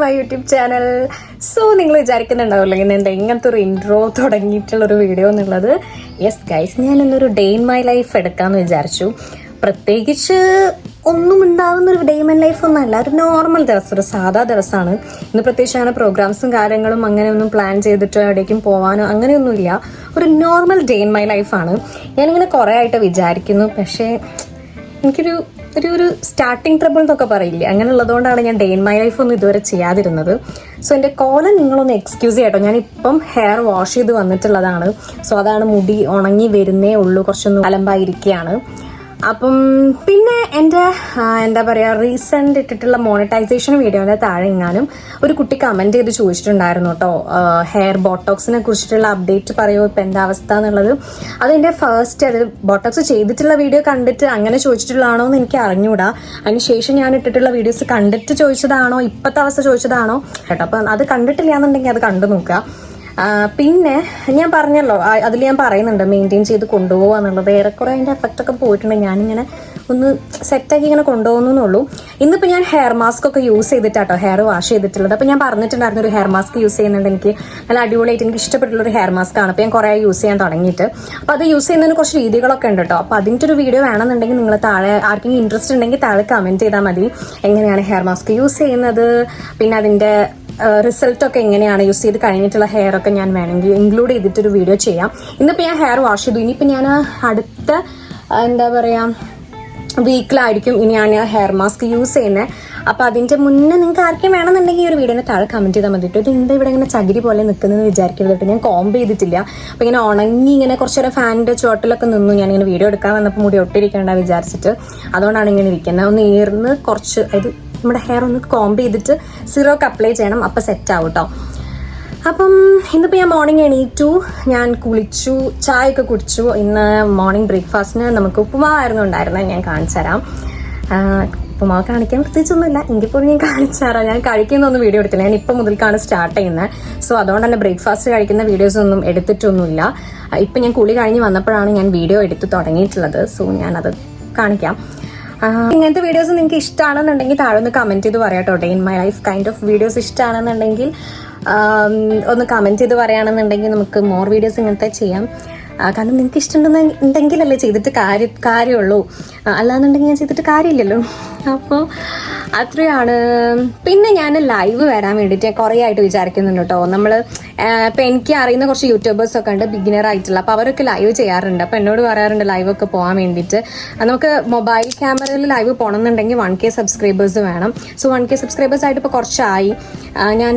My YouTube channel. So നിങ്ങൾ വിചാരിക്കുന്നുണ്ടാവില്ല ഇന്ന് ഇങ്ങനത്തെ ഒരു ഇൻട്രോ തുടങ്ങിയിട്ടുള്ളൊരു വീഡിയോ എന്നുള്ളത്. യെസ് ഗൈസ്, ഞാൻ ഇന്നൊരു ഡേ ഇൻ മൈ ലൈഫ് എടുക്കാമെന്ന് വിചാരിച്ചു. പ്രത്യേകിച്ച് ഒന്നും ഉണ്ടാവുന്ന ഒരു ഡേ ഇൻ മൈ ലൈഫ് ഒന്നല്ല, ഒരു നോർമൽ ദിവസം, ഒരു സാധാ ദിവസമാണ് ഇന്ന്. പ്രത്യേകിച്ച് അങ്ങനെ പ്രോഗ്രാംസും കാര്യങ്ങളും അങ്ങനെയൊന്നും പ്ലാൻ ചെയ്തിട്ടോ എവിടേക്കും പോകാനോ അങ്ങനെയൊന്നുമില്ല. ഒരു നോർമൽ ഡേ ഇൻ മൈ ലൈഫാണ്. ഞാനിങ്ങനെ കുറേ ആയിട്ട് വിചാരിക്കുന്നു, പക്ഷേ എനിക്കൊരു ഒരു സ്റ്റാർട്ടിങ് ട്രബിൾ എന്നൊക്കെ പറയില്ലേ, അങ്ങനെ ഉള്ളതുകൊണ്ടാണ് ഞാൻ ഡേ ഇൻ മൈ ലൈഫ് ഒന്നും ഇതുവരെ ചെയ്യാതിരുന്നത്. സോ എൻ്റെ കോലം നിങ്ങളൊന്ന് എക്സ്ക്യൂസ് ചെയ്യട്ടോ. ഞാനിപ്പം ഹെയർ വാഷ് ചെയ്ത് വന്നിട്ടുള്ളതാണ്. സോ അതാണ്, മുടി ഉണങ്ങി വരുന്നേ ഉള്ളൂ, കുറച്ചൊന്നും അലമ്പായിരിക്കുകയാണ്. അപ്പം പിന്നെ എൻ്റെ എന്താ പറയുക, റീസെൻ്റ് ഇട്ടിട്ടുള്ള മോണിറ്റൈസേഷൻ വീഡിയോയുടെ താഴെ എങ്ങാനും ഒരു കുട്ടി കമൻറ്റ് ചെയ്ത് ചോദിച്ചിട്ടുണ്ടായിരുന്നു കേട്ടോ, ഹെയർ ബോട്ടോക്സിനെ കുറിച്ചിട്ടുള്ള അപ്ഡേറ്റ് പറയുമോ, ഇപ്പം എന്താ അവസ്ഥ എന്നുള്ളത്. അതെൻ്റെ ഫസ്റ്റ് അത് ബോട്ടോക്സ് ചെയ്തിട്ടുള്ള വീഡിയോ കണ്ടിട്ട് അങ്ങനെ ചോദിച്ചിട്ടുള്ളതാണോ എന്ന് എനിക്ക് അറിഞ്ഞൂടാ. അതിനുശേഷം ഞാൻ ഇട്ടിട്ടുള്ള വീഡിയോസ് കണ്ടിട്ട് ചോദിച്ചതാണോ, ഇപ്പോഴത്തെ അവസ്ഥ ചോദിച്ചതാണോ കേട്ടോ. അപ്പം അത് കണ്ടിട്ടില്ല എന്നുണ്ടെങ്കിൽ അത് കണ്ടു നോക്കുക. പിന്നെ ഞാൻ പറഞ്ഞല്ലോ, അതിൽ ഞാൻ പറയുന്നുണ്ട് മെയിൻറ്റെയിൻ ചെയ്ത് കൊണ്ടുപോകുക എന്നുള്ളത്. ഏറെക്കുറെ അതിൻ്റെ എഫക്റ്റ് ഒക്കെ പോയിട്ടുണ്ട്. ഞാനിങ്ങനെ ഒന്ന് സെറ്റാക്കി ഇങ്ങനെ കൊണ്ടുപോകുന്നുള്ളൂ. ഇന്നിപ്പോൾ ഞാൻ ഹെയർ മാസ്ക് ഒക്കെ യൂസ് ചെയ്തിട്ടാട്ടോ ഹെയർ വാഷ് ചെയ്തിട്ടുള്ളത്. അപ്പോൾ ഞാൻ പറഞ്ഞിട്ടുണ്ടായിരുന്നു ഒരു ഹെയർ മാസ്ക് യൂസ് ചെയ്യുന്നുണ്ട്, എനിക്ക് നല്ല അടിപൊളിയായിട്ട് എനിക്ക് ഇഷ്ടപ്പെട്ടുള്ളൊരു ഹെയർ മാസ്ക് ആണ്. അപ്പോൾ ഞാൻ കുറേ യൂസ് ചെയ്യാൻ തുടങ്ങിയിട്ട്. അപ്പോൾ അത് യൂസ് ചെയ്യുന്നതിന് കുറച്ച് രീതികളൊക്കെ ഉണ്ട് കേട്ടോ. അപ്പോൾ അതിൻ്റെ ഒരു വീഡിയോ വേണമെന്നുണ്ടെങ്കിൽ നിങ്ങൾ താഴെ ആർക്കെങ്കിലും ഇൻട്രസ്റ്റ് ഉണ്ടെങ്കിൽ താഴെ കമൻറ്റ് ചെയ്താൽ മതി, എങ്ങനെയാണ് ഹെയർ മാസ്ക് യൂസ് ചെയ്യുന്നത്, പിന്നെ അതിൻ്റെ റിസൾട്ടൊക്കെ എങ്ങനെയാണ്, യൂസ് ചെയ്ത് കഴിഞ്ഞിട്ടുള്ള ഹെയർ ഒക്കെ ഞാൻ വേണമെങ്കിൽ ഇൻക്ലൂഡ് ചെയ്തിട്ടൊരു വീഡിയോ ചെയ്യാം. ഇന്നിപ്പോൾ ഞാൻ ഹെയർ വാഷ് ചെയ്തു. ഇനിയിപ്പോൾ ഞാൻ അടുത്ത എന്താ പറയുക വീക്കിലായിരിക്കും ഇനി ഞാൻ ഹെയർ മാസ്ക് യൂസ് ചെയ്യുന്നത്. അപ്പോൾ അതിൻ്റെ മുന്നേ നിങ്ങൾക്ക് ആർക്കും വേണമെന്നുണ്ടെങ്കിൽ ഈ ഒരു വീഡിയോനെ താഴെ കമൻറ്റ് ചെയ്താൽ മതി കേട്ടോ. ഇത് എന്താ ഇവിടെ ഇങ്ങനെ ചകിരി പോലെ നിൽക്കുന്നതെന്ന് വിചാരിക്കരുത് കേട്ടോ. ഞാൻ കോംബ് ചെയ്തിട്ടില്ല. അപ്പോൾ ഇങ്ങനെ ഉണങ്ങി ഇങ്ങനെ കുറച്ചേരം ഫാനിൻ്റെ ചോട്ടിലൊക്കെ നിന്നു. ഞാനിങ്ങനെ വീഡിയോ എടുക്കാൻ വന്നപ്പോൾ മുടി ഒട്ടിരിക്കേണ്ട വിചാരിച്ചിട്ട് അതുകൊണ്ടാണ് ഇങ്ങനെ ഇരിക്കുന്നത്. ഒന്ന് ഏർന്ന് കുറച്ച് ഇത് നമ്മുടെ ഹെയർ ഒന്ന് കോംബ് ചെയ്തിട്ട് സിറോക്ക് അപ്ലൈ ചെയ്യണം, അപ്പം സെറ്റ് ആവും കേട്ടോ. അപ്പം ഇന്നിപ്പോൾ ഞാൻ മോർണിംഗ് എണീറ്റു, ഞാൻ കുളിച്ചു, ചായ ഒക്കെ കുടിച്ചു. ഇന്ന് മോർണിംഗ് ബ്രേക്ക്ഫാസ്റ്റിന് നമുക്ക് ഉപ്പുമാവായിരുന്നു ഉണ്ടായിരുന്നത്. ഞാൻ കാണിച്ചു തരാം. ഉപ്പുമാവ് കാണിക്കാൻ പ്രത്യേകിച്ചൊന്നുമില്ല, എങ്കിപ്പോഴും ഞാൻ കാണിച്ചു തരാം. ഞാൻ കഴിക്കുന്നൊന്നും വീഡിയോ എടുത്തില്ല, ഞാൻ ഇപ്പം മുതൽക്കാണ് സ്റ്റാർട്ട് ചെയ്യുന്നത്. സോ അതുകൊണ്ട് തന്നെ ബ്രേക്ക്ഫാസ്റ്റ് കഴിക്കുന്ന വീഡിയോസ് ഒന്നും എടുത്തിട്ടൊന്നുമില്ല. ഇപ്പം ഞാൻ കുളി കഴിഞ്ഞ് വന്നപ്പോഴാണ് ഞാൻ വീഡിയോ എടുത്ത് തുടങ്ങിയിട്ടുള്ളത്. സോ ഞാനത് കാണിക്കാം. ഇങ്ങനത്തെ വീഡിയോസ് നിങ്ങൾക്ക് ഇഷ്ടമാണെന്നുണ്ടെങ്കിൽ താഴെ ഒന്ന് കമൻറ്റ് ചെയ്ത് പറയാം കേട്ടോ. Day in my life kind of videos ഇഷ്ടമാണെന്നുണ്ടെങ്കിൽ ഒന്ന് കമൻറ്റ് ചെയ്ത് പറയുകയാണെന്നുണ്ടെങ്കിൽ നമുക്ക് മോർ വീഡിയോസ് ഇങ്ങനത്തെ ചെയ്യാം. കാരണം നിങ്ങൾക്ക് ഇഷ്ടമുണ്ടെങ്കിലല്ലേ ചെയ്തിട്ട് കാര്യമുള്ളൂ, അല്ലാന്നുണ്ടെങ്കിൽ ഞാൻ ചെയ്തിട്ട് കാര്യമില്ലല്ലോ. അപ്പോൾ അത്രയാണ്. പിന്നെ ഞാൻ ലൈവ് വരാൻ വേണ്ടിയിട്ട് കുറേ ആയിട്ട് വിചാരിക്കുന്നുണ്ട് കേട്ടോ. നമ്മൾ ഇപ്പം എനിക്ക് അറിയുന്ന കുറച്ച് യൂട്യൂബേഴ്സൊക്കെ ഉണ്ട് ബിഗിനർ ആയിട്ടുള്ള, അപ്പോൾ അവരൊക്കെ ലൈവ് ചെയ്യാറുണ്ട്. അപ്പോൾ എന്നോട് പറയാറുണ്ട് ലൈവൊക്കെ പോകാൻ വേണ്ടിയിട്ട്. നമുക്ക് മൊബൈൽ ക്യാമറയിൽ ലൈവ് പോകണമെന്നുണ്ടെങ്കിൽ 1K സബ്സ്ക്രൈബേഴ്സ് വേണം. സോ 1K സബ്സ്ക്രൈബേഴ്സ് ആയിട്ട് ഇപ്പോൾ കുറച്ചായി. ഞാൻ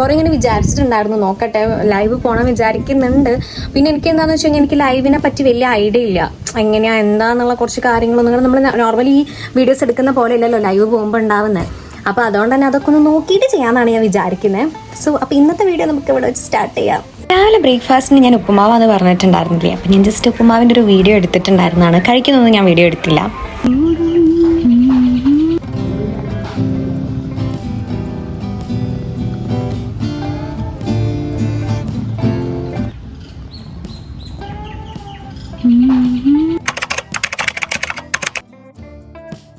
കുറേ ഇങ്ങനെ വിചാരിച്ചിട്ടുണ്ടായിരുന്നു, നോക്കട്ടെ ലൈവ് പോകണം വിചാരിക്കുന്നുണ്ട്. പിന്നെ എനിക്ക് എന്താണെന്ന് വെച്ച് കഴിഞ്ഞാൽ എനിക്ക് ലൈവിനെ പറ്റി വലിയ ഐഡിയ ഇല്ല, എങ്ങനെയാ എന്താന്നുള്ള കുറച്ച് കാര്യങ്ങളൊന്നും നമ്മൾ നോർമലി ഈ വീഡിയോസ് എടുക്കുന്ന പോലെ അല്ലല്ലോ ലൈവ് പോകുമ്പോൾ ഉണ്ടാവുന്നത്. അപ്പോൾ അതുകൊണ്ട് തന്നെ അതൊക്കെ ഒന്ന് നോക്കിയിട്ട് ചെയ്യാമെന്നാണ് ഞാൻ വിചാരിക്കുന്നത്. സോ അപ്പോൾ ഇന്നത്തെ വീഡിയോ നമുക്ക് ഇവിടെ വെച്ച് സ്റ്റാർട്ട് ചെയ്യാം. രാവിലെ ബ്രേക്ക്ഫാസ്റ്റിന് ഞാൻ ഉപ്പുമാവാന്ന് പറഞ്ഞിട്ടുണ്ടായിരുന്നില്ലേ, അപ്പം ഞാൻ ജസ്റ്റ് ഉപ്പുമാവിൻ്റെ ഒരു വീഡിയോ എടുത്തിട്ടുണ്ടായിരുന്നതാണ്. കഴിക്കുന്നൊന്നും ഞാൻ വീഡിയോ എടുത്തില്ല.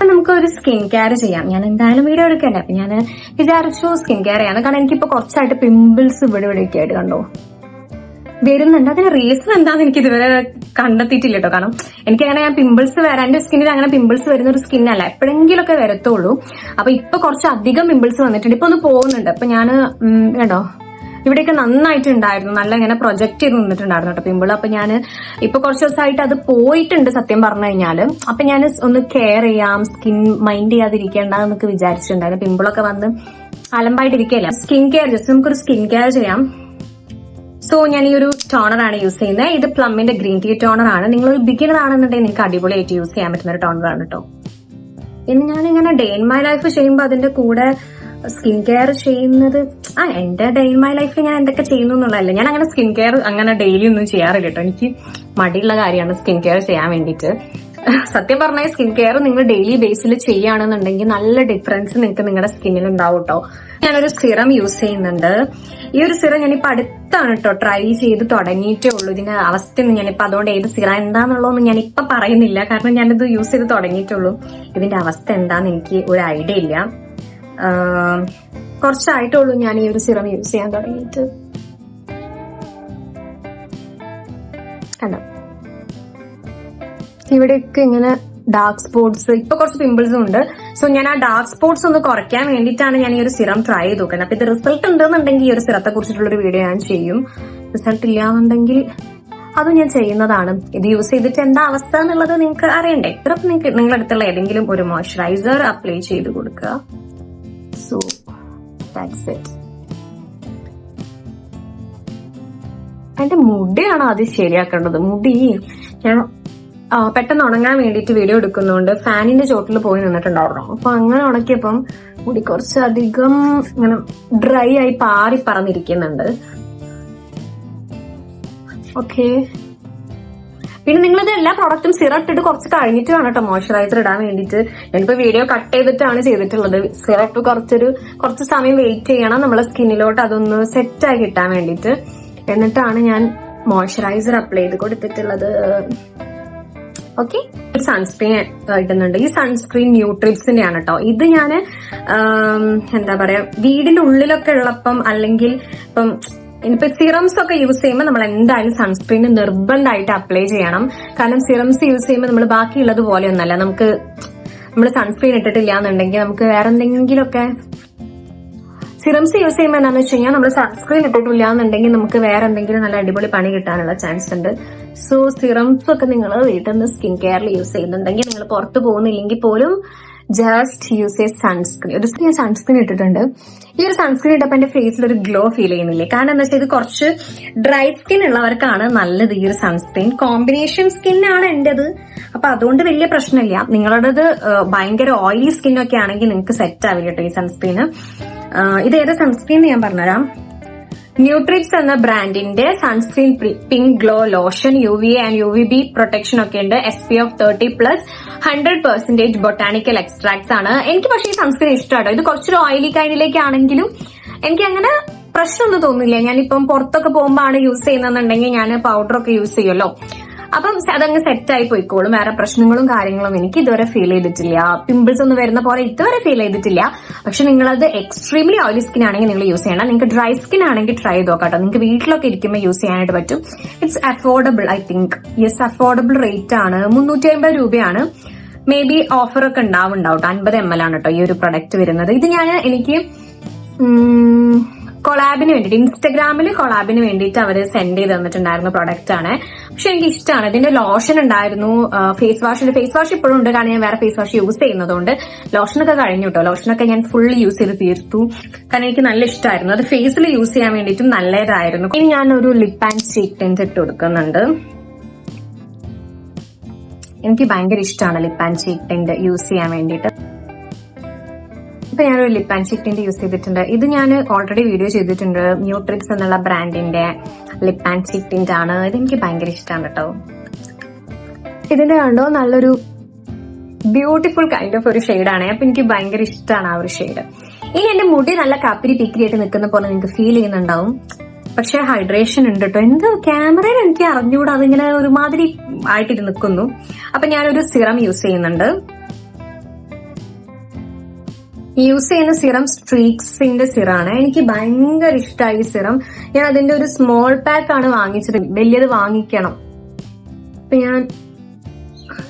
നമുക്കൊരു സ്കിൻ കെയർ ചെയ്യാം. ഞാൻ എന്തായാലും വീഡിയോ എടുക്കല്ലേ, അപ്പൊ ഞാൻ വിചാരിച്ചു സ്കിൻ കെയർ ചെയ്യാന്ന്. കാരണം എനിക്കിപ്പോ കുറച്ചായിട്ട് പിമ്പിൾസ് ഇവിടെയൊക്കെ ആയിട്ട് കണ്ടോ വരുന്നുണ്ട്. അതിന് റീസൺ എന്താണെന്ന് എനിക്ക് ഇതുവരെ കണ്ടെത്തിയിട്ടില്ല കേട്ടോ. കാരണം എനിക്കങ്ങനെ പിമ്പിൾസ് വരാൻ, എന്റെ സ്കിന്നിൽ അങ്ങനെ പിമ്പിൾസ് വരുന്ന ഒരു സ്കിന്നല്ല, എപ്പോഴെങ്കിലുമൊക്കെ വരത്തുള്ളൂ. അപ്പൊ ഇപ്പൊ കുറച്ച് അധികം പിമ്പിൾസ് വന്നിട്ടുണ്ട്. ഇപ്പൊ ഒന്ന് പോകുന്നുണ്ട്. അപ്പൊ ഞാൻ കേട്ടോ ഇവിടെയൊക്കെ നന്നായിട്ടുണ്ടായിരുന്നു, നല്ല ഇങ്ങനെ പ്രൊജക്ട് ചെയ്ത് നിന്നിട്ടുണ്ടായിരുന്നു കേട്ടോ പിമ്പിൾ. അപ്പൊ ഞാൻ ഇപ്പൊ കുറച്ച് ദിവസമായിട്ട് അത് പോയിട്ടുണ്ട് സത്യം പറഞ്ഞു കഴിഞ്ഞാല്. അപ്പൊ ഞാൻ ഒന്ന് കെയർ ചെയ്യാം, സ്കിൻ മൈൻഡ് ചെയ്യാതിരിക്കേണ്ടെന്നൊക്കെ വിചാരിച്ചിട്ടുണ്ടായിരുന്നു. പിമ്പിളൊക്കെ വന്ന് അലമ്പായിട്ടിരിക്കല്ല. സ്കിൻ കെയർ ജസ്റ്റ് നമുക്കൊരു സ്കിൻ കെയർ ചെയ്യാം. സോ ഞാൻ ഈ ഒരു ടോണറാണ് യൂസ് ചെയ്യുന്നത്. ഇത് പ്ലമ്മിന്റെ ഗ്രീൻ ടീ ടോണറാണ്. നിങ്ങളൊരു ബിഗിനർ ആണെന്നുണ്ടെങ്കിൽ നിങ്ങൾക്ക് അടിപൊളിയായിട്ട് യൂസ് ചെയ്യാൻ പറ്റുന്ന ഒരു ടോണറാണ് കേട്ടോ. പിന്നെ ഞാനിങ്ങനെ ഡേ ഇൻ മൈ ലൈഫ് ചെയ്യുമ്പോൾ അതിന്റെ കൂടെ സ്കിൻ കെയർ ചെയ്യുന്നത് എന്റെ ഡേ ഇൻ മൈ ലൈഫിൽ ഞാൻ എന്തൊക്കെ ചെയ്യുന്നു എന്നുള്ളതല്ല. ഞാൻ അങ്ങനെ സ്കിൻ കെയർ അങ്ങനെ ഡെയിലി ഒന്നും ചെയ്യാറില്ല കേട്ടോ. എനിക്ക് മടിയുള്ള കാര്യമാണ് സ്കിൻ കെയർ ചെയ്യാൻ വേണ്ടിയിട്ട്. സത്യം പറഞ്ഞാൽ സ്കിൻ കെയർ നിങ്ങൾ ഡെയിലി ബേസിൽ ചെയ്യുകയാണെന്നുണ്ടെങ്കിൽ നല്ല ഡിഫറൻസ് നിങ്ങൾക്ക് നിങ്ങളുടെ സ്കിന്നിൽ ഉണ്ടാവും കേട്ടോ. ഞാനൊരു സിറം യൂസ് ചെയ്യുന്നുണ്ട്. ഈ ഒരു സിറം ഞാനിപ്പോ അടുത്താണ് കേട്ടോ ട്രൈ ചെയ്ത് തുടങ്ങിയിട്ടേ ഉള്ളൂ. ഇതിന്റെ അവസ്ഥയൊന്നും ഞാനിപ്പോ അതുകൊണ്ട് ഏത് സിറം എന്താന്നുള്ളതൊന്നും ഞാനിപ്പോ പറയുന്നില്ല, കാരണം ഞാനിത് യൂസ് ചെയ്ത് തുടങ്ങിയിട്ടുള്ളൂ. ഇതിന്റെ അവസ്ഥ എന്താന്ന് എനിക്ക് ഒരു ഐഡിയ ഇല്ല. കുറച്ചായിട്ടുള്ളൂ ഞാൻ ഈ ഒരു സിറം യൂസ് ചെയ്യാൻ തുടങ്ങിയിട്ട്. കണ്ടോ, ഇവിടെയൊക്കെ ഇങ്ങനെ ഡാർക്ക് സ്പോട്സ്, ഇപ്പൊ കുറച്ച് പിമ്പിൾസും ഉണ്ട്. സോ ഞാൻ ആ ഡാർക്ക് സ്പോട്സ് ഒന്ന് കുറയ്ക്കാൻ വേണ്ടിയിട്ടാണ് ഞാൻ ഈ ഒരു സിറം ട്രൈ ചെയ്ത് നോക്കുന്നത്. അപ്പൊ ഇത് റിസൾട്ട് ഉണ്ടെന്നുണ്ടെങ്കിൽ ഈ ഒരു സിറത്തെ കുറിച്ചിട്ടുള്ള ഒരു വീഡിയോ ഞാൻ ചെയ്യും. റിസൾട്ട് ഇല്ലാന്നുണ്ടെങ്കിൽ അതും ഞാൻ ചെയ്യുന്നതാണ്. ഇത് യൂസ് ചെയ്തിട്ട് എന്താ അവസ്ഥ എന്നുള്ളത് നിങ്ങൾക്ക് അറിയണ്ടേ. ഇത്ര നിങ്ങളുടെ അടുത്തുള്ള ഏതെങ്കിലും ഒരു മോയ്സ്ചറൈസർ അപ്ലൈ ചെയ്ത് കൊടുക്കുക. So that's it. എന്റെ മുടിയാണ് ആദ്യം ശരിയാക്കേണ്ടത്. മുടി ഞാൻ പെട്ടെന്ന് ഉണങ്ങാൻ വേണ്ടിയിട്ട് വീഡിയോ എടുക്കുന്നതുകൊണ്ട് ഫാനിന്റെ ചോട്ടിൽ പോയി നിന്നിട്ടുണ്ടാവണം. അപ്പൊ അങ്ങനെ ഉണക്കിയപ്പം മുടി കുറച്ചധികം ഇങ്ങനെ ഡ്രൈ ആയി പാറി പറന്നിരിക്കുന്നുണ്ട്. ഓക്കെ, പിന്നെ നിങ്ങളിത് എല്ലാ പ്രോഡക്റ്റും സിറം ഇട്ടിട്ട് കുറച്ച് കഴിഞ്ഞിട്ട് വേണം കേട്ടോ മോയ്സ്ചറൈസർ ഇടാൻ വേണ്ടിയിട്ട്. ഞാനിപ്പോ വീഡിയോ കട്ട് ചെയ്തിട്ടാണ് ചെയ്തിട്ടുള്ളത്. സിറം ഇട്ട് കുറച്ച് സമയം വെയിറ്റ് ചെയ്യണം നമ്മളെ സ്കിന്നിലോട്ട് അതൊന്ന് സെറ്റ് ആയി കിട്ടാൻ വേണ്ടിയിട്ട്. എന്നിട്ടാണ് ഞാൻ മോയ്സ്ചറൈസർ അപ്ലൈ ചെയ്ത് കൊടുത്തിട്ടുള്ളത്. ഓക്കെ, ഒരു സൺസ്ക്രീൻ ഇടുന്നുണ്ട്. ഈ സൺസ്ക്രീൻ ന്യൂട്രിബ്സിന്റെ ആണ് കേട്ടോ. ഇത് ഞാൻ എന്താ പറയാ, വീടിന്റെ ഉള്ളിലൊക്കെ ഉള്ളപ്പം അല്ലെങ്കിൽ ഇപ്പൊ സിറംസ് ഒക്കെ യൂസ് ചെയ്യുമ്പോൾ നമ്മൾ എന്തായാലും സൺസ്ക്രീൻ നിർബന്ധമായിട്ട് അപ്ലൈ ചെയ്യണം. കാരണം സിറംസ് യൂസ് ചെയ്യുമ്പോൾ നമ്മൾ ബാക്കിയുള്ളത് പോലെയൊന്നല്ല. നമ്മൾ സൺസ്ക്രീൻ ഇട്ടിട്ടില്ല എന്നുണ്ടെങ്കിൽ നമുക്ക് വേറെ എന്തെങ്കിലുമൊക്കെ സിറംസ് യൂസ് ചെയ്യുമ്പോൾ എന്താണെന്ന് വെച്ച് കഴിഞ്ഞാൽ നമ്മൾ സൺസ്ക്രീൻ ഇട്ടിട്ടില്ല എന്നുണ്ടെങ്കിൽ നമുക്ക് വേറെ എന്തെങ്കിലും നല്ല അടിപൊളി പണി കിട്ടാനുള്ള ചാൻസ് ഉണ്ട്. സോ സിറംസ് ഒക്കെ നിങ്ങൾ വീട്ടിൽ നിന്ന് സ്കിൻ കെയറിൽ യൂസ് ചെയ്യുന്നുണ്ടെങ്കിൽ, നിങ്ങൾ പുറത്ത് പോകുന്നില്ലെങ്കിൽ പോലും ജസ്റ്റ് യൂസ് ചെയ്ത് സൺസ്ക്രീൻ. ഒരു ഞാൻ സൺസ്ക്രീൻ ഇട്ടിട്ടുണ്ട്. ഈ ഒരു സൺസ്ക്രീൻ ഇട്ടപ്പോൾ എന്റെ ഫേസിൽ ഒരു ഗ്ലോ ഫീൽ ചെയ്യുന്നില്ലേ? കാരണം എന്താ വെച്ചാൽ ഇത് കുറച്ച് ഡ്രൈ സ്കിൻ ഉള്ളവർക്കാണ് നല്ലത് ഈ ഒരു സൺസ്ക്രീൻ. കോമ്പിനേഷൻ സ്കിൻ ആണ് എന്റേത്. അപ്പൊ അതുകൊണ്ട് വലിയ പ്രശ്നമില്ല. നിങ്ങളുടേത് ഭയങ്കര ഓയിലി സ്കിൻ ഒക്കെ ആണെങ്കിൽ നിങ്ങൾക്ക് സെറ്റ് ആവില്ല കേട്ടോ ഈ സൺസ്ക്രീന്. ഇത് ഏതാ സൺസ്ക്രീൻ ഞാൻ പറഞ്ഞുതരാം. ന്യൂട്രിബ്സ് എന്ന ബ്രാൻഡിന്റെ sunscreen pink glow lotion, UVA and UVB protection ഒക്കെ ഉണ്ട്. SPF 30+, 100% ബൊട്ടാനിക്കൽ എക്സ്ട്രാക്ട്സ് ആണ്. എനിക്ക് പക്ഷേ ഈ സൺസ്ക്രീൻ ഇഷ്ടമാട്ടോ. ഇത് കുറച്ചൊരു ഓയിലി കൈൻഡിലേക്കാണെങ്കിലും എനിക്ക് അങ്ങനെ പ്രശ്നമൊന്നും തോന്നില്ല. ഞാനിപ്പം പുറത്തൊക്കെ പോകുമ്പോഴാണ് യൂസ് ചെയ്യുന്നതെന്നുണ്ടെങ്കിൽ ഞാൻ പൗഡറൊക്കെ യൂസ് ചെയ്യുമല്ലോ. അപ്പം അതങ്ങ് സെറ്റായി പോയിക്കോളും. വേറെ പ്രശ്നങ്ങളും കാര്യങ്ങളും എനിക്ക് ഇതുവരെ ഫീൽ ചെയ്തിട്ടില്ല. പിമ്പിൾസ് ഒന്നും വരുന്ന പോലെ ഇതുവരെ ഫീൽ ചെയ്തിട്ടില്ല. പക്ഷെ നിങ്ങളത് എക്സ്ട്രീംലി ഓയിലി സ്കിൻ ആണെങ്കിൽ നിങ്ങൾ യൂസ് ചെയ്യണം. നിങ്ങൾക്ക് ഡ്രൈ സ്കിൻ ആണെങ്കിൽ ട്രൈ ചെയ്ത് നോക്കാം കേട്ടോ. നിങ്ങൾക്ക് വീട്ടിലൊക്കെ ഇരിക്കുമ്പോൾ യൂസ് ചെയ്യാനായിട്ട് പറ്റും. It's affordable, I think. Yes, affordable rate ആണ്. 350 രൂപയാണ്. മേ ബി ഓഫർ ഒക്കെ ഉണ്ടാവും. 50 ml ആണ് കേട്ടോ ഈ ഒരു പ്രൊഡക്റ്റ് വരുന്നത്. ഇത് എനിക്ക് കൊളാബിന് വേണ്ടിയിട്ട് ഇൻസ്റ്റഗ്രാമിൽ കൊളാബിന് വേണ്ടിയിട്ട് അവര് സെൻഡ് ചെയ്ത് തന്നിട്ടുണ്ടായിരുന്ന പ്രൊഡക്റ്റ് ആണ്. പക്ഷെ എനിക്ക് ഇഷ്ടമാണ്. ഇതിന്റെ ലോഷൻ ഉണ്ടായിരുന്നു, ഫേസ് വാഷ് ഇപ്പോഴും ഉണ്ട്. കാരണം ഞാൻ വേറെ ഫേസ് വാഷ് യൂസ് ചെയ്യുന്നതുകൊണ്ട് ലോഷനൊക്കെ കഴിഞ്ഞു കേട്ടോ. ലോഷനൊക്കെ ഞാൻ ഫുൾ യൂസ് ചെയ്ത് തീർത്തു. കാരണം എനിക്ക് നല്ല ഇഷ്ടമായിരുന്നു. അത് ഫേസിൽ യൂസ് ചെയ്യാൻ വേണ്ടിയിട്ടും നല്ലതായിരുന്നു. ഇനി ഞാനൊരു ലിപ്പ് ആൻഡ് ചീക്ക് ടിന്റ് ഇട്ട് കൊടുക്കുന്നുണ്ട്. എനിക്ക് ഭയങ്കര ഇഷ്ടമാണ് lip and cheek tint use ചെയ്യാൻ വേണ്ടിയിട്ട്. ഇപ്പൊ ഞാനൊരു lip and cheek tint use ചെയ്തിട്ടുണ്ട്. ഇത് ഞാൻ ഓൾറെഡി വീഡിയോ ചെയ്തിട്ടുണ്ട്. ന്യൂട്രിബ്സ് എന്നുള്ള ബ്രാൻഡിന്റെ ലിപ്പ് ആൻഡ് ചീക്ക് ടിന്റ് ആണ്. ഇതെനിക്ക് ഭയങ്കര ഇഷ്ടമാണ് കേട്ടോ. ഇതിന്റെ കണ്ടോ നല്ലൊരു ബ്യൂട്ടിഫുൾ കൈൻഡ് ഓഫ് ഒരു ഷെയ്ഡാണ്. അപ്പൊ എനിക്ക് ഭയങ്കര ഇഷ്ടമാണ് ആ ഒരു ഷെയ്ഡ്. ഇനി എന്റെ മുടി നല്ല കപ്പിരി പിക്കിരി ആയിട്ട് നിൽക്കുന്ന പോലെ നിങ്ങൾക്ക് ഫീൽ ചെയ്യുന്നുണ്ടാവും. പക്ഷെ ഹൈഡ്രേഷൻ ഉണ്ട് കേട്ടോ. എന്ത് ക്യാമറയിൽ എനിക്ക് അറിഞ്ഞുകൂടാ, അതിങ്ങനെ ഒരുമാതിരി ആയിട്ടിട്ട് നിൽക്കുന്നു. അപ്പൊ ഞാനൊരു സിറം യൂസ് ചെയ്യുന്നുണ്ട്. യൂസ് ചെയ്യുന്ന സിറം സ്ട്രീക്സിന്റെ സിറാണ്. എനിക്ക് ഭയങ്കര ഇഷ്ടമായി ഈ സിറം. ഞാൻ അതിന്റെ ഒരു സ്മോൾ പാക്ക് ആണ് വാങ്ങിച്ചത്. വലിയത് വാങ്ങിക്കണം. അപ്പൊ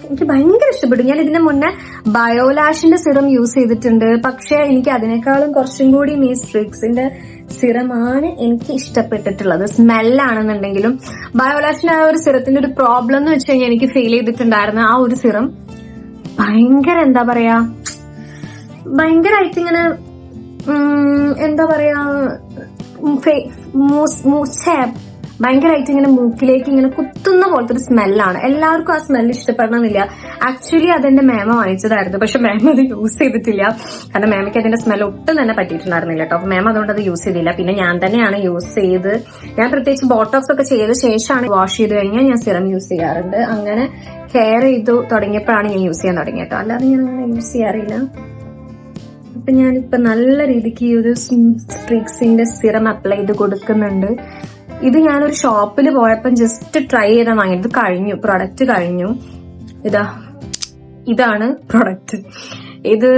എനിക്ക് ഭയങ്കര ഇഷ്ടപ്പെട്ടു. ഞാൻ ഇതിന് മുന്നേ ബയോലാഷിന്റെ സിറം യൂസ് ചെയ്തിട്ടുണ്ട്. പക്ഷെ എനിക്ക് അതിനേക്കാളും കുറച്ചും കൂടി ഈ സ്ട്രീക്സിന്റെ സിറമാണ് എനിക്ക് ഇഷ്ടപ്പെട്ടിട്ടുള്ളത്. സ്മെല്ലാണെന്നുണ്ടെങ്കിലും ബയോലാഷിന്റെ ആ ഒരു സിറത്തിന്റെ ഒരു പ്രോബ്ലം എന്ന് വെച്ച് കഴിഞ്ഞാൽ എനിക്ക് ഫീൽ ചെയ്തിട്ടുണ്ടായിരുന്നു. ആ ഒരു സിറം ഭയങ്കര എന്താ പറയാ, ഭയങ്കരമായിട്ട് ഇങ്ങനെ എന്താ പറയാ, ഭയങ്കരമായിട്ട് ഇങ്ങനെ മൂക്കിലേക്ക് ഇങ്ങനെ കുത്തുന്ന പോലത്തെ ഒരു സ്മെല്ലാണ്. എല്ലാവർക്കും ആ സ്മെല്ല് ഇഷ്ടപ്പെടണമെന്നില്ല. ആക്ച്വലി അതെന്റെ മേമ വാങ്ങിച്ചതായിരുന്നു. പക്ഷെ മേമ അത് യൂസ് ചെയ്തിട്ടില്ല. കാരണം മേമയ്ക്ക് അതിന്റെ സ്മെല്ല് ഒട്ടും തന്നെ പറ്റിയിട്ടുണ്ടായിരുന്നില്ല കേട്ടോ. അപ്പൊ മേമ അതുകൊണ്ട് അത് യൂസ് ചെയ്തില്ല. പിന്നെ ഞാൻ തന്നെയാണ് യൂസ് ചെയ്ത്, ഞാൻ പ്രത്യേകിച്ച് ബോട്ടോക്സ് ഒക്കെ ചെയ്ത ശേഷമാണ് വാഷ് ചെയ്ത് കഴിഞ്ഞാൽ ഞാൻ സിറം യൂസ് ചെയ്യാറുണ്ട്. അങ്ങനെ കെയർ ചെയ്തു തുടങ്ങിയപ്പോഴാണ് ഞാൻ യൂസ് ചെയ്യാൻ തുടങ്ങിയത് കേട്ടോ. അല്ലാതെ ഞാൻ അങ്ങനെ യൂസ് ചെയ്യാറില്ല. അപ്പൊ ഞാനിപ്പോ നല്ല രീതിക്ക് ഈ ഒരു സ്ട്രീക്സിന്റെ സിറം അപ്ലൈ ചെയ്ത് കൊടുക്കുന്നുണ്ട്. ഇത് ഞാനൊരു ഷോപ്പിൽ പോയപ്പോൾ ജസ്റ്റ് ട്രൈ ചെയ്താൽ വാങ്ങിയത്. കഴിഞ്ഞു, പ്രൊഡക്റ്റ് കഴിഞ്ഞു. ഇതാണ് പ്രൊഡക്റ്റ്. ഇത്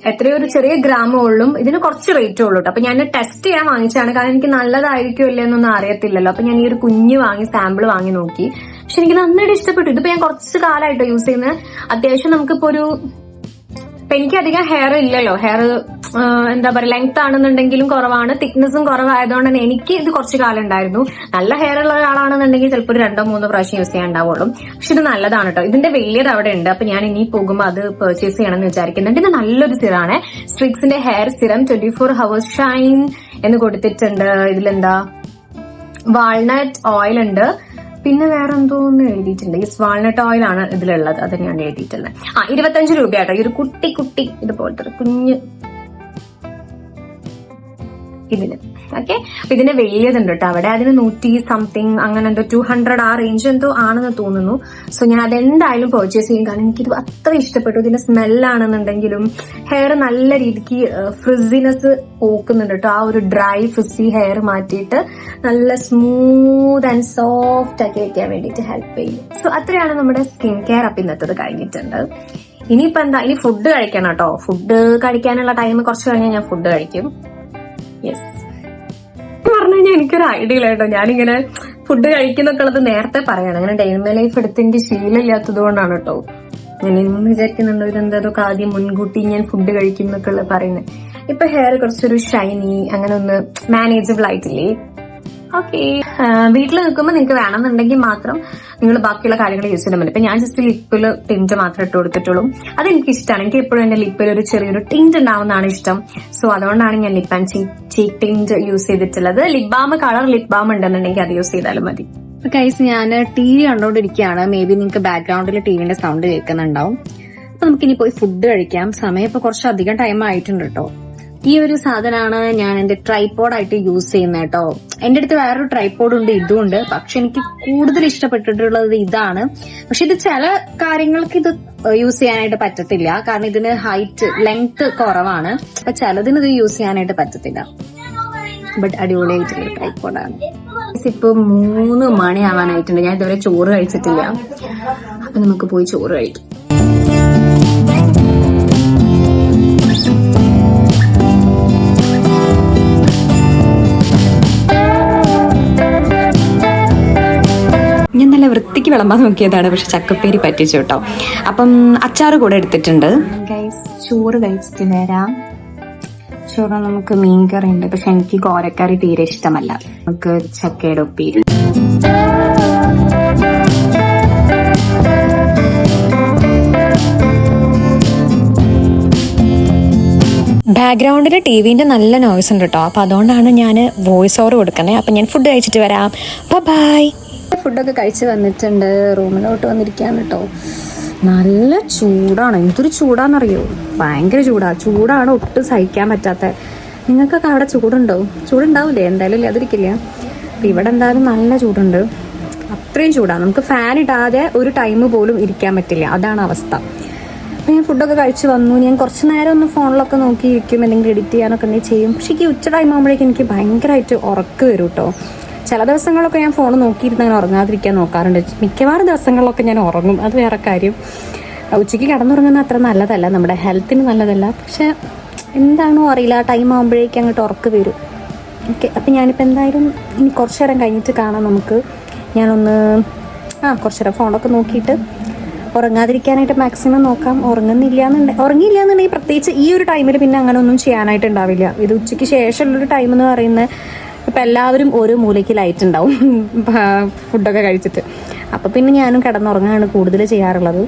എത്രയോ ഒരു ചെറിയ ഗ്രാമേ ഉള്ളൂ, ഇതിന് കുറച്ച് റേറ്റേ ഉള്ളൂ. അപ്പൊ ഞാൻ ടെസ്റ്റ് ചെയ്യാൻ വാങ്ങിച്ചാണ്, കാരണം എനിക്ക് നല്ലതായിരിക്കും ഇല്ലേ എന്നൊന്നും അറിയത്തില്ലല്ലോ. അപ്പൊ ഞാൻ ഈ ഒരു കുഞ്ഞ് വാങ്ങി സാമ്പിൾ വാങ്ങി നോക്കി. പക്ഷെ എനിക്ക് നന്നായിട്ട് ഇഷ്ടപ്പെട്ടു. ഇതിപ്പോ ഞാൻ കുറച്ച് കാലമായിട്ടോ യൂസ് ചെയ്യുന്നത്. അത്യാവശ്യം നമുക്കിപ്പോ എനിക്ക് അധികം ഹെയർ ഇല്ലല്ലോ, ഹെയർ എന്താ പറയാ ലെങ്ത് ആണെന്നുണ്ടെങ്കിലും കുറവാണ്, തിക്നെസ്സും കുറവായതുകൊണ്ട് തന്നെ എനിക്ക് ഇത് കുറച്ച് കാലം ഉണ്ടായിരുന്നു. നല്ല ഹെയർ ഉള്ള ഒരാളാണെന്നുണ്ടെങ്കിൽ ചിലപ്പോൾ ഒരു 2-3 പ്രാവശ്യം യൂസ് ചെയ്യാൻ ഉണ്ടാവുള്ളൂ. പക്ഷെ ഇത് നല്ലതാണ് കേട്ടോ. ഇതിന്റെ വലിയത് അവിടെ ഉണ്ട്. അപ്പൊ ഞാൻ ഇനി പോകുമ്പോൾ അത് പർച്ചേസ് ചെയ്യണമെന്ന് വിചാരിക്കുന്നുണ്ട്. ഇത് നല്ലൊരു സിറാണ്, സ്ട്രിക്സിന്റെ ഹെയർ സിറം 24 hours ഷൈൻ എന്ന് കൊടുത്തിട്ടുണ്ട്. ഇതിലെന്താ വാൾനട്ട് ഓയിൽ ഉണ്ട്, പിന്നെ വേറെ എന്തോന്ന് എഴുതിയിട്ടുണ്ട്. ഈ വാൾനട്ട് ഓയിൽ ആണ് ഇതിലുള്ളത്, അത് ഞാൻ എഴുതിയിട്ടുണ്ട്. 25 രൂപയാട്ടോ ഈ ഒരു കുട്ടി ഇതുപോലത്തെ ഒരു കുഞ്ഞ് ഇതിന്. ഓക്കെ, അപ്പൊ ഇതിന്റെ വലിയതുണ്ട് കേട്ടോ അവിടെ. അതിന് 100 സംതിങ് അങ്ങനെ എന്തോ 200 ആ റേഞ്ച് എന്തോ ആണെന്ന് തോന്നുന്നു. സോ ഞാൻ അതെന്തായാലും പർച്ചേസ് ചെയ്യും, കാരണം എനിക്കിത് അത്ര ഇഷ്ടപ്പെട്ടു. ഇതിന്റെ സ്മെല്ലാണെന്നുണ്ടെങ്കിലും ഹെയർ നല്ല രീതിക്ക് ഫ്രിസിനെസ് പോക്കുന്നുണ്ട് കേട്ടോ. ആ ഒരു ഡ്രൈ ഫ്രിസി ഹെയർ മാറ്റിയിട്ട് നല്ല സ്മൂത്ത് ആൻഡ് സോഫ്റ്റ് ആക്കി വെക്കാൻ വേണ്ടിയിട്ട് ഹെൽപ്പ് ചെയ്യും. സോ അത്രയാണ് നമ്മുടെ സ്കിൻ കെയർ. അപ്പൊ ഇന്നത്തത് കഴിഞ്ഞിട്ടുണ്ട്. ഇനിയിപ്പോ എന്താ, ഇനി ഫുഡ് കഴിക്കണം കേട്ടോ. ഫുഡ് കഴിക്കാനുള്ള ടൈം കുറച്ച് കഴിഞ്ഞാൽ ഞാൻ ഫുഡ് കഴിക്കും. യെസ്, പറഞ്ഞു കഴിഞ്ഞാൽ എനിക്കൊരു ഐഡിയ ഇല്ല കേട്ടോ. ഞാനിങ്ങനെ ഫുഡ് കഴിക്കുന്നൊക്കെ ഉള്ളത് നേരത്തെ പറയണം. അങ്ങനെ ഡേ ഇൻ മൈ ലൈഫ് എടുത്ത് എനിക്ക് ശീലമില്ലാത്തത് കൊണ്ടാണ് കേട്ടോ. ഞാൻ ഇന്ന് വിചാരിക്കുന്നുണ്ടോ ഇതെന്തൊക്കെ ആദ്യം മുൻകൂട്ടി ഞാൻ ഫുഡ് കഴിക്കും എന്നൊക്കെ ഉള്ളത് പറയുന്നത്. ഇപ്പൊ ഹെയർ കുറച്ചൊരു ഷൈനി അങ്ങനെ ഒന്ന് മാനേജബിൾ ആയിട്ടില്ലേ. ഓക്കെ, വീട്ടിൽ നിൽക്കുമ്പോൾ നിങ്ങൾക്ക് വേണമെന്നുണ്ടെങ്കിൽ മാത്രം നിങ്ങൾ ബാക്കിയുള്ള കാര്യങ്ങൾ യൂസ് ചെയ്യാൻ പറ്റും. ഇപ്പൊ ഞാൻ ജസ്റ്റ് ലിപ്പിൽ ടിന്റ് മാത്രം ഇട്ട് കൊടുത്തിട്ടുള്ളൂ. അതെനിക്ക് ഇഷ്ടമാണ്. എനിക്ക് എപ്പോഴും എന്റെ ലിപ്പിൽ ഒരു ചെറിയൊരു ടിന്റ് ഉണ്ടാവുന്നതാണ് ഇഷ്ടം. സോ അതുകൊണ്ടാണ് ഞാൻ lip and cheek tint use ചെയ്തിട്ടുള്ളത്. Lip balm, colour lip balm ഉണ്ടെന്നുണ്ടെങ്കിൽ അത് യൂസ് ചെയ്താലും മതി. ഗൈസ്, ഞാൻ TV കണ്ടോണ്ടിരിക്കുകയാണ്. മേ ബി നിങ്ങൾക്ക് ബാക്ക്ഗ്രൗണ്ടിൽ ടിവിന്റെ സൗണ്ട് കേൾക്കുന്നുണ്ടാവും. അപ്പൊ നമുക്കിനി പോയി ഫുഡ് കഴിക്കാം. സമയം ഇപ്പൊ കുറച്ചധികം ടൈം ആയിട്ടുണ്ട് കേട്ടോ. ഈ ഒരു സാധനമാണ് ഞാൻ എന്റെ ട്രൈപോഡായിട്ട് യൂസ് ചെയ്യുന്നത് കേട്ടോ. എന്റെ അടുത്ത് വേറൊരു ട്രൈപോഡ് ഉണ്ട്, ഇതും ഉണ്ട്. പക്ഷെ എനിക്ക് കൂടുതൽ ഇഷ്ടപ്പെട്ടിട്ടുള്ളത് ഇതാണ്. പക്ഷെ ഇത് ചില കാര്യങ്ങൾക്ക് ഇത് യൂസ് ചെയ്യാനായിട്ട് പറ്റത്തില്ല, കാരണം ഇതിന് ലെങ്ത് കുറവാണ്. അപ്പൊ ചിലതിന് ഇത് യൂസ് ചെയ്യാനായിട്ട് പറ്റത്തില്ല. ബട്ട് അടിപൊളിയായിട്ടുള്ള ട്രൈപോഡാണ്. ഇപ്പൊ 3 മണി ആവാനായിട്ടുണ്ട്. ഞാൻ ഇതുവരെ ചോറ് കഴിച്ചിട്ടില്ല. അപ്പൊ നമുക്ക് പോയി ചോറ് കഴിക്കാം. ഞാൻ നല്ല വൃത്തിക്ക് വിളമ്പാൻ നോക്കിയതാണ്, പക്ഷെ ചക്കപ്പേരി പറ്റിച്ചു കേട്ടോ. അപ്പം അച്ചാറ് കൂടെ എടുത്തിട്ടുണ്ട്. ഗൈസ്, ചോറ് കഴിച്ചിട്ട് വരാം. ചോറ് നമുക്ക് മീൻകറി ഉണ്ട്, പക്ഷെ എനിക്ക് കോരക്കറി തീരെ ഇഷ്ടമല്ല. നമുക്ക് ചക്കയുടെ ഉപ്പേരി. ബാക്ക്ഗ്രൗണ്ടിൽ ടിവിന്റെ നല്ല നോയ്സ് ഉണ്ട് കേട്ടോ. അപ്പൊ അതുകൊണ്ടാണ് ഞാൻ വോയിസ് ഓവർ കൊടുക്കുന്നത്. അപ്പൊ ഞാൻ ഫുഡ് കഴിച്ചിട്ട് വരാം. ബൈ. ഫുഡൊക്കെ കഴിച്ച് വന്നിട്ടുണ്ട്. റൂമിലോട്ട് വന്നിരിക്കുകയാണ് കേട്ടോ. നല്ല ചൂടാണ്. എന്തൊരു ചൂടാണെന്നറിയോ, ഭയങ്കര ചൂടാണ്, ഒട്ടും സഹിക്കാൻ പറ്റാത്ത. നിങ്ങൾക്കൊക്കെ അവിടെ ചൂടുണ്ടാവില്ലേ? എന്തായാലും ഇല്ലാതിരിക്കില്ല. അപ്പം ഇവിടെ എന്തായാലും നല്ല ചൂടുണ്ട്, അത്രയും ചൂടാണ്. നമുക്ക് ഫാൻ ഇടാതെ ഒരു ടൈം പോലും ഇരിക്കാൻ പറ്റില്ല, അതാണ് അവസ്ഥ. അപ്പം ഞാൻ ഫുഡൊക്കെ കഴിച്ച് വന്നു. ഞാൻ കുറച്ച് നേരം ഒന്ന് ഫോണിലൊക്കെ നോക്കിയിരിക്കും, എന്തെങ്കിലും എഡിറ്റ് ചെയ്യാനൊക്കെ ഉണ്ടെങ്കിൽ ചെയ്യും. പക്ഷേ എനിക്ക് ഉച്ച ടൈം ആകുമ്പോഴേക്കും എനിക്ക് ഭയങ്കരമായിട്ട് ഉറക്കം വരും കേട്ടോ. ചില ദിവസങ്ങളൊക്കെ ഞാൻ ഫോൺ നോക്കിയിരുന്ന് അങ്ങനെ ഉറങ്ങാതിരിക്കാൻ നോക്കാറുണ്ട്. മിക്കവാറും ദിവസങ്ങളിലൊക്കെ ഞാൻ ഉറങ്ങും, അത് വേറെ കാര്യം. ഉച്ചയ്ക്ക് കിടന്നുറങ്ങുന്നത് അത്ര നല്ലതല്ല, നമ്മുടെ ഹെൽത്തിന് നല്ലതല്ല. പക്ഷെ എന്താണോ അറിയില്ല, ടൈം ആകുമ്പോഴേക്കും അങ്ങോട്ട് ഉറക്കം വരും. ഓക്കെ, അപ്പം ഞാനിപ്പോൾ എന്തായാലും ഇനി കുറച്ച് നേരം കഴിഞ്ഞിട്ട് കാണാം നമുക്ക്. ഞാനൊന്ന് കുറച്ച് നേരം ഫോണൊക്കെ നോക്കിയിട്ട് ഉറങ്ങാതിരിക്കാനായിട്ട് മാക്സിമം നോക്കാം. ഉറങ്ങിയില്ലാന്നുണ്ടെങ്കിൽ പ്രത്യേകിച്ച് ഈ ഒരു ടൈമിൽ പിന്നെ അങ്ങനെ ഒന്നും ചെയ്യാനായിട്ടുണ്ടാവില്ല. ഇത് ഉച്ചയ്ക്ക് ശേഷമുള്ളൊരു ടൈം എന്ന് പറയുന്നത് ഇപ്പം എല്ലാവരും ഓരോ മൂലയ്ക്ക് ലൈറ്റ് ഉണ്ടാവും ഫുഡൊക്കെ കഴിച്ചിട്ട്. അപ്പം പിന്നെ ഞാനും കിടന്നുറങ്ങാനാണ് കൂടുതൽ ചെയ്യാറുള്ളത്.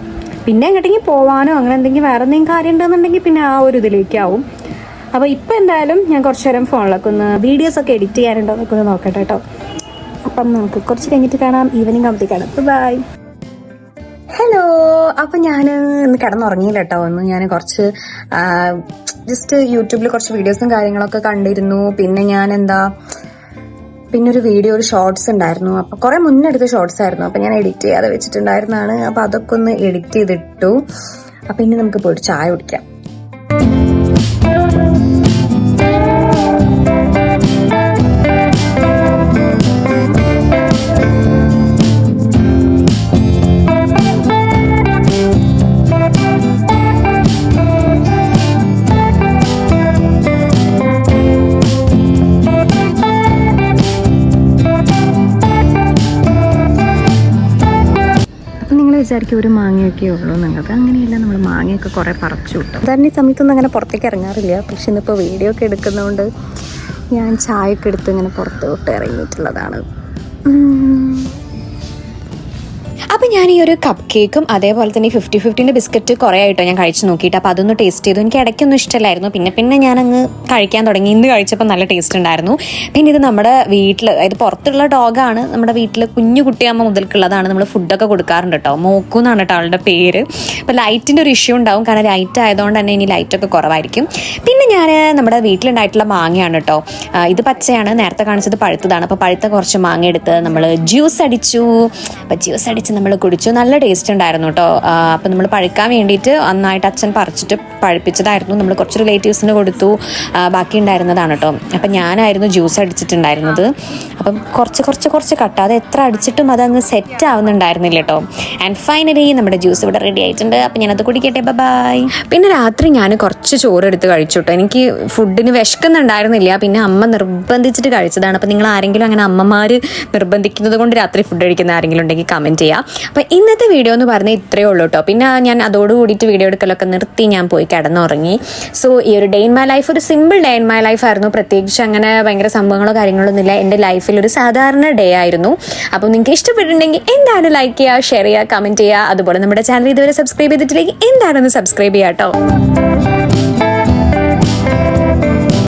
പിന്നെ എങ്ങോട്ടെങ്കിൽ പോവാനോ അങ്ങനെ എന്തെങ്കിലും വേറെ എന്തെങ്കിലും കാര്യം ഉണ്ടെന്നുണ്ടെങ്കിൽ പിന്നെ ആ ഒരു ഇതിലേക്കാവും. അപ്പോൾ ഇപ്പം എന്തായാലും ഞാൻ കുറച്ച് നേരം ഫോണിലൊക്കെ ഒന്ന് വീഡിയോസൊക്കെ എഡിറ്റ് ചെയ്യാനുണ്ടോ എന്നൊക്കെ ഒന്ന് നോക്കട്ടെ കേട്ടോ. അപ്പം നമുക്ക് കുറച്ച് കഴിഞ്ഞിട്ട് കാണാം. ഈവനിങ് ആകുമ്പോഴത്തേക്ക് കാണാം. ബൈ. ഹലോ, അപ്പം ഞാൻ ഇന്ന് കിടന്നുറങ്ങിയില്ല കേട്ടോ. ഞാൻ കുറച്ച് ജസ്റ്റ് യൂട്യൂബിൽ കുറച്ച് വീഡിയോസും കാര്യങ്ങളൊക്കെ കണ്ടിരുന്നു. പിന്നെ ഒരു വീഡിയോ, ഒരു ഷോർട്സ് ഉണ്ടായിരുന്നു. അപ്പം കുറെ മുന്നേ എടുത്ത ഷോർട്സ് ആയിരുന്നു. അപ്പം ഞാൻ എഡിറ്റ് ചെയ്യാതെ വെച്ചിട്ടുണ്ടായിരുന്നതാണ്. അപ്പം അതൊക്കെ ഒന്ന് എഡിറ്റ് ചെയ്തിട്ടു. അപ്പം ഇനി നമുക്ക് പോയിട്ട് ചായ കുടിക്കാം. വിചാരിക്കും ഒരു മാങ്ങയൊക്കെ ഉള്ളൂ എന്നുള്ളത്. അങ്ങനെയല്ല, നമ്മൾ മാങ്ങയൊക്കെ കുറേ പറിച്ചു കിട്ടും. സാധാരണ ഈ സമയത്തൊന്നും അങ്ങനെ പുറത്തേക്ക് ഇറങ്ങാറില്ല. പക്ഷെ ഇന്നിപ്പോൾ വീഡിയോ ഒക്കെ എടുക്കുന്നതുകൊണ്ട് ഞാൻ ചായയൊക്കെ എടുത്ത് ഇങ്ങനെ പുറത്തോട്ട് ഇറങ്ങിയിട്ടുള്ളതാണ്. അപ്പോൾ ഞാൻ ഈ ഒരു കപ്പ് കേക്കും അതേപോലെ തന്നെ 50-50 ബിസ്ക്കറ്റ് കുറേ ആയിട്ടോ ഞാൻ കഴിച്ച് നോക്കിയിട്ട്. അപ്പോൾ അതൊന്ന് ടേസ്റ്റ് ചെയ്തു. എനിക്ക് ഇടയ്ക്കൊന്നും ഇഷ്ടമല്ലായിരുന്നു. പിന്നെ ഞാനങ്ങ് കഴിക്കാൻ തുടങ്ങി. ഇന്ന് കഴിച്ചപ്പോൾ നല്ല ടേസ്റ്റ് ഉണ്ടായിരുന്നു. പിന്നെ ഇത് നമ്മുടെ വീട്ടിൽ, അതായത് പുറത്തുള്ള ഡോഗാണ്. നമ്മുടെ വീട്ടിൽ കുഞ്ഞു കുട്ടിയാകുമ്പോൾ മുതൽക്കുള്ളതാണ്. നമ്മൾ ഫുഡൊക്കെ കൊടുക്കാറുണ്ട് കേട്ടോ. മോക്കു എന്നാണ് കേട്ടോ ആളുടെ പേര്. അപ്പോൾ ലൈറ്റിൻ്റെ ഒരു ഇഷ്യൂ ഉണ്ടാവും, കാരണം ലൈറ്റ് ആയതുകൊണ്ട് തന്നെ ഇനി ലൈറ്റൊക്കെ കുറവായിരിക്കും. പിന്നെ ഞാൻ നമ്മുടെ വീട്ടിലുണ്ടായിട്ടുള്ള മാങ്ങയാണ് കേട്ടോ. ഇത് പച്ചയാണ്, നേരത്തെ കാണിച്ചത് പഴുത്തതാണ്. അപ്പോൾ പഴുത്ത കുറച്ച് മാങ്ങ എടുത്ത് നമ്മൾ ജ്യൂസ് അടിച്ചു. അപ്പോൾ ജ്യൂസ് അടിച്ച് നമ്മൾ കുടിച്ചു. നല്ല ടേസ്റ്റ് ഉണ്ടായിരുന്നു കേട്ടോ. അപ്പം നമ്മൾ പഴുക്കാൻ വേണ്ടിയിട്ട് നന്നായിട്ട് അച്ഛൻ പറിച്ചിട്ട് പഴുപ്പിച്ചതായിരുന്നു. നമ്മൾ കുറച്ച് റിലേറ്റീവ്സിന് കൊടുത്തു. ബാക്കി ഉണ്ടായിരുന്നതാണ് കേട്ടോ. അപ്പം ഞാനായിരുന്നു ജ്യൂസ് അടിച്ചിട്ടുണ്ടായിരുന്നത്. അപ്പം കുറച്ച് കട്ടാതെ എത്ര അടിച്ചിട്ടും അതങ്ങ് സെറ്റ് ആവുന്നുണ്ടായിരുന്നില്ല കേട്ടോ. ആൻഡ് ഫൈനലി നമ്മുടെ ജ്യൂസ് ഇവിടെ റെഡി ആയിട്ടുണ്ട്. അപ്പം ഞാനത് കുടിക്കട്ടെ. ബൈ. പിന്നെ രാത്രി ഞാൻ കുറച്ച് ചോറ് എടുത്ത് കഴിച്ചു കേട്ടോ. എനിക്ക് ഫുഡിന് വിശക്കുന്നുണ്ടായിരുന്നില്ല. പിന്നെ അമ്മ നിർബന്ധിച്ചിട്ട് കഴിച്ചതാണ്. അപ്പം നിങ്ങൾ ആരെങ്കിലും അങ്ങനെ അമ്മമാർ നിർബന്ധിക്കുന്നത് കൊണ്ട് രാത്രി ഫുഡ് കഴിക്കുന്ന ആരെങ്കിലും ഉണ്ടെങ്കിൽ കമൻറ്റ് ചെയ്യുക. അപ്പോൾ ഇന്നത്തെ വീഡിയോ എന്ന് പറഞ്ഞാൽ ഇത്രയേ ഉള്ളൂ കേട്ടോ. പിന്നെ ഞാൻ അതോടുകൂടിയിട്ട് വീഡിയോ എടുക്കലൊക്കെ നിർത്തി ഞാൻ പോയി കിടന്നുറങ്ങി. സോ ഈ ഒരു ഡേ ഇൻ മൈ ലൈഫ് ഒരു simple day in my life ആയിരുന്നു. പ്രത്യേകിച്ച് അങ്ങനെ ഭയങ്കര സംഭവങ്ങളോ കാര്യങ്ങളൊന്നുമില്ല. എൻ്റെ ലൈഫിൽ ഒരു സാധാരണ ഡേ ആയിരുന്നു. അപ്പോൾ നിങ്ങൾക്ക് ഇഷ്ടപ്പെട്ടിട്ടുണ്ടെങ്കിൽ എന്തായാലും ലൈക്ക് ചെയ്യുക, ഷെയർ ചെയ്യുക, കമൻറ്റ് ചെയ്യുക. അതുപോലെ നമ്മുടെ ചാനൽ ഇതുവരെ സബ്സ്ക്രൈബ് ചെയ്തിട്ടില്ലെങ്കിൽ എന്തായാലും ഒന്ന് സബ്സ്ക്രൈബ് ചെയ്യുക കേട്ടോ.